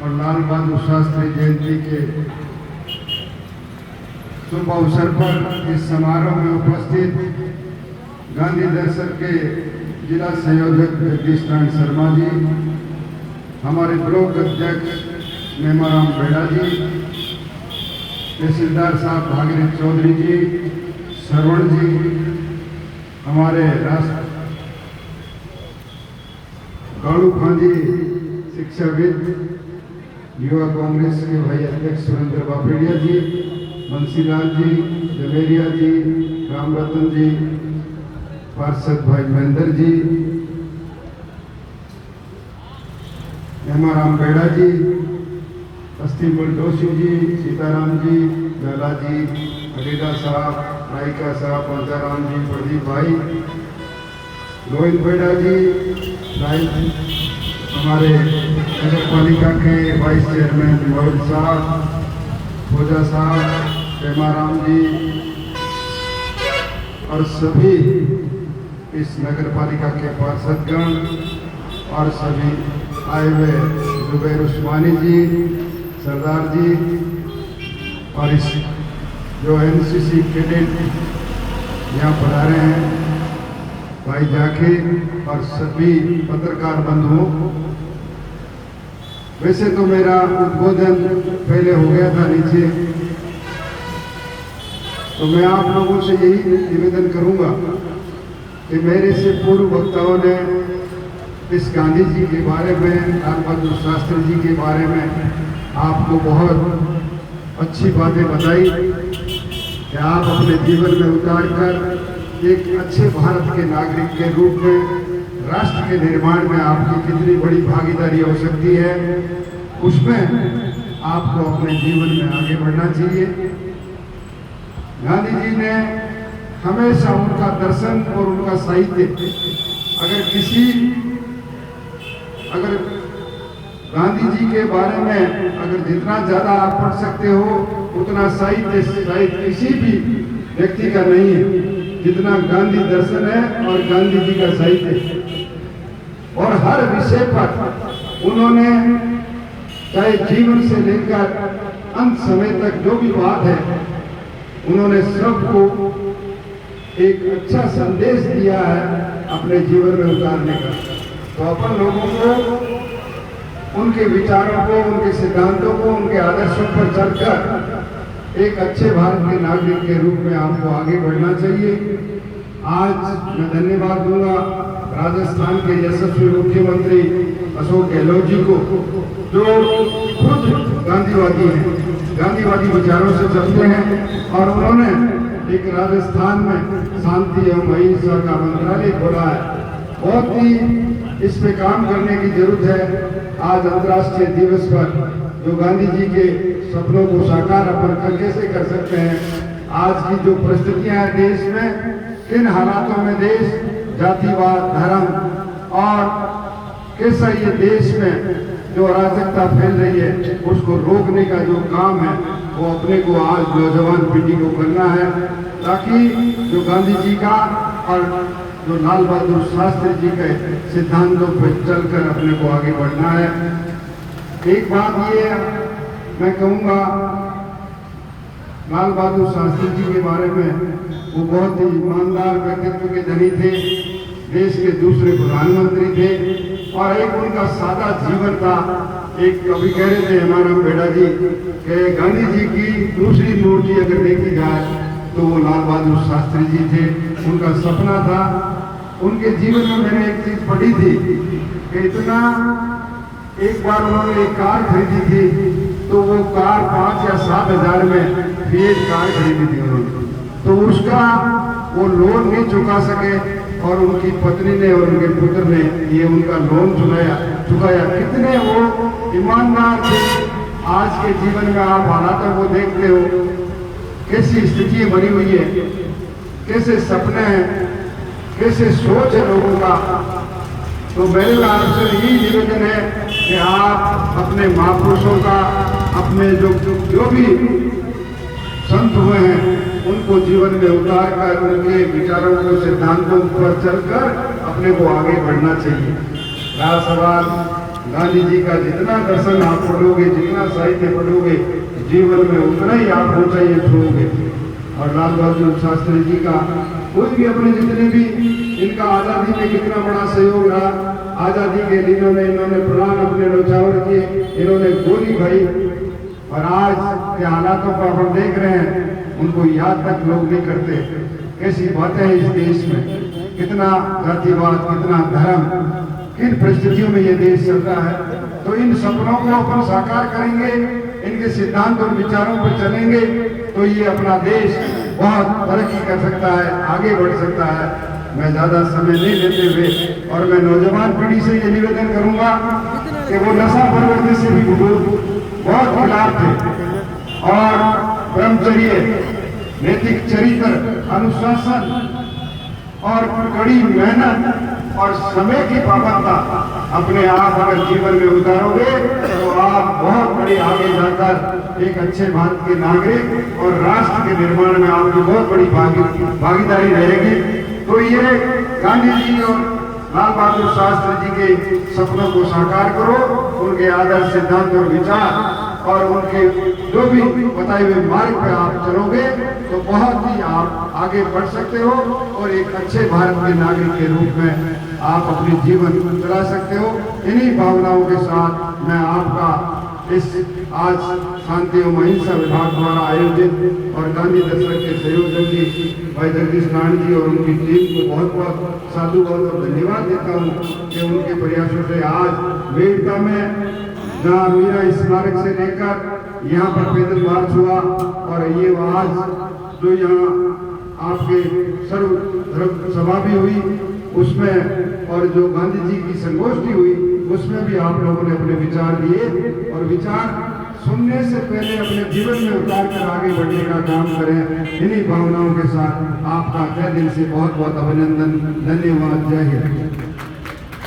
और लाल बहादुर शास्त्री जयंती के शुभ अवसर पर इस समारोह में उपस्थित गांधी दर्शन के जिला संयोजक जगदीश नारायण शर्मा जी, हमारे ब्लॉक अध्यक्ष नेमाराम बेड़ा जी, तहसीलदार साहब भागीरथ चौधरी जी, श्रवण जी, हमारे राष्ट्र कालू खां जी शिक्षाविद, युवा कांग्रेस के भाई अध्यक्ष सुरेंद्र बापेड़िया जी, बंसीलाल जी, जवेरिया जी, रामरतन जी, पार्षद भाई महेंद्र जी, हेमाराम बेड़ा जी, अस्तिमल जोशी जी, सीताराम जी, लाला जी, अलीदा साहब, रायका साहब, पंचाराम जी, प्रदीप भाई, गोविंद बेड़ा जी, हमारे नगर पालिका के वाइस चेयरमैन मोहित साहब, पूजा साहब, हेमाराम जी और सभी इस नगर पालिका के पार्षदगण और सभी आए हुए जुबैर उस्मानी जी, सरदार जी और इस जो एनसीसी कैडेट यहाँ पधारे हैं भाई जाकिर और सभी पत्रकार बंधुओं। वैसे तो मेरा उद्बोधन पहले हो गया था नीचे, तो मैं आप लोगों से यही निवेदन करूंगा कि मेरे से पूर्व वक्ताओं ने इस गांधी जी के बारे में, लाल बहादुर शास्त्री जी के बारे में आपको बहुत अच्छी बातें बताई कि आप अपने जीवन में उतार कर एक अच्छे भारत के नागरिक के रूप में राष्ट्र के निर्माण में आपकी कितनी बड़ी भागीदारी हो सकती है, उसमें आपको अपने जीवन में आगे बढ़ना चाहिए। गांधी जी ने हमेशा उनका दर्शन और उनका साहित्य, अगर गांधी जी के बारे में अगर जितना ज्यादा आप पढ़ सकते हो उतना साहित्य शायद किसी भी व्यक्ति का नहीं है जितना गांधी दर्शन है और गांधी जी का साहित्य। और हर विषय पर उन्होंने चाहे जीवन से लेकर अंत समय तक जो भी बात है, उन्होंने सबको एक अच्छा संदेश दिया है अपने जीवन में उतारने का। तो अपन लोगों को उनके विचारों को, उनके सिद्धांतों को, उनके आदर्शों पर चलकर एक अच्छे भारत के नागरिक के रूप में आपको आगे बढ़ना चाहिए। आज मैं धन्यवाद दूंगा राजस्थान के यशस्वी मुख्यमंत्री अशोक गहलोत जी को, जो खुद गांधीवादी हैं, गांधीवादी विचारों से चलते हैं और उन्होंने एक राजस्थान में शांति एवं अहिंसा का मंत्रालय खोला है। बहुत ही इस पे काम करने की जरूरत है। आज अंतर्राष्ट्रीय दिवस पर जो गांधी जी के सपनों को साकार अपन कैसे कर सकते हैं, आज की जो परिस्थितियां हैं देश में, किन हालातों में देश जातिवाद, धर्म और कैसा ये देश में जो अराजकता फैल रही है उसको रोकने का जो काम है वो अपने को आज नौजवान पीढ़ी को करना है, ताकि जो गांधी जी का और जो लाल बहादुर शास्त्री जी के सिद्धांतों पर चलकर अपने को आगे बढ़ना है। एक बात ये मैं कहूँगा, लाल बहादुर शास्त्री जी के बारे में, वो बहुत ही ईमानदार व्यक्तित्व के धनी थे, देश के दूसरे प्रधानमंत्री थे और एक उनका सादा जीवन था। एक कवि कह रहे थे हेमाराम बेड़ा जी कि गांधी जी की दूसरी मूर्ति अगर देखी जाए तो वो लाल बहादुर शास्त्री जी थे। उनका सपना था, उनके जीवन में मैंने एक चीज पढ़ी थी कि इतना, एक बार उन्होंने एक कार खरीदी थी तो वो कार 5 या 7 हजार में फिएट कार खरीदी थी उन्होंने, तो उसका वो लोन नहीं चुका सके और उनकी पत्नी ने और उनके पुत्र ने ये उनका लोन चुकाया। कितने वो ईमानदार थे। आज के जीवन में आप हालातों को देखते हो, कैसी स्थिति बनी हुई है, कैसे सपने हैं, कैसे सोच है लोगों का। तो मेरे आपसे यही निवेदन है कि आप अपने महापुरुषों का, अपने जो भी संत हुए हैं उनको जीवन में उतार कर उनके विचारों को, सिद्धांतों पर चलकर अपने को आगे बढ़ना चाहिए। रहा सवाल गांधी जी का जितना दर्शन आप पढ़ोगे, जितना साहित्य पढ़ोगे, जीवन में उतना ही आप ऊंचाई छूओगे। और लाल बहादुर शास्त्री जी का कोई भी अपने जितने भी इनका आज़ादी में कितना बड़ा सहयोग रहा, आज़ादी के दिनों में इन्होंने प्राण अपने न्यौछावर किए, इन्होंने गोली खाई, और आज के हालातों को हम देख रहे हैं, उनको याद तक लोग नहीं करते। कैसी बातें हैं इस देश में, कितना जातिवाद, कितना धर्म, किन परिस्थितियों में ये देश चल रहा है। तो इन सपनों को अपन साकार करेंगे, इनके सिद्धांत और विचारों पर चलेंगे, तो ये अपना देश बहुत तरक्की कर सकता है, आगे बढ़ सकता है। मैं ज्यादा समय नहीं लेते हुए और मैं नौजवान पीढ़ी से ये निवेदन करूंगा कि वो नशा प्रवृत्ति से भी बहुत खिलाफ थे और ब्रह्मचर्य, नैतिक चरित्र, अनुशासन और कड़ी मेहनत और समय की पाबंदी अपने आप अगर जीवन में उतारोगे तो आप बहुत बड़ी आगे जाकर एक अच्छे भारत के नागरिक और राष्ट्र के निर्माण में आपकी बहुत बड़ी भागीदारी रहेगी। तो ये गांधी जी और लाल बहादुर शास्त्री जी के सपनों को साकार करो, उनके आदर्श, सिद्धांत और विचार और उनके जो भी बताए हुए मार्ग पे आप चलोगे तो बहुत ही आप आगे बढ़ सकते हो और एक अच्छे भारत के नागरिक के रूप में आप अपने जीवन चला सकते हो। इन्हीं भावनाओं के साथ मैं आपका इस आज शांति एवं अहिंसा विभाग द्वारा आयोजित और गांधी दशक के संयोजक भाई जगदीश नारायण जी और उनकी टीम को बहुत बहुत साधुवाद और धन्यवाद देता हूँ कि उनके प्रयासों से आज वेदिका में जहाँ मीरा स्मारक से लेकर यहाँ पर पैदल मार्च हुआ और ये आज जो यहाँ आपके सर्व धर्म सभा भी हुई उसमें और जो गांधी जी की संगोष्ठी हुई उसमें भी आप लोगों ने अपने विचार दिए और विचार सुनने से पहले अपने जीवन में उतार कर आगे बढ़ने का काम करें। इन्हीं भावनाओं के साथ आपका तहे दिल से बहुत बहुत अभिनंदन, धन्यवाद, जय हिंद।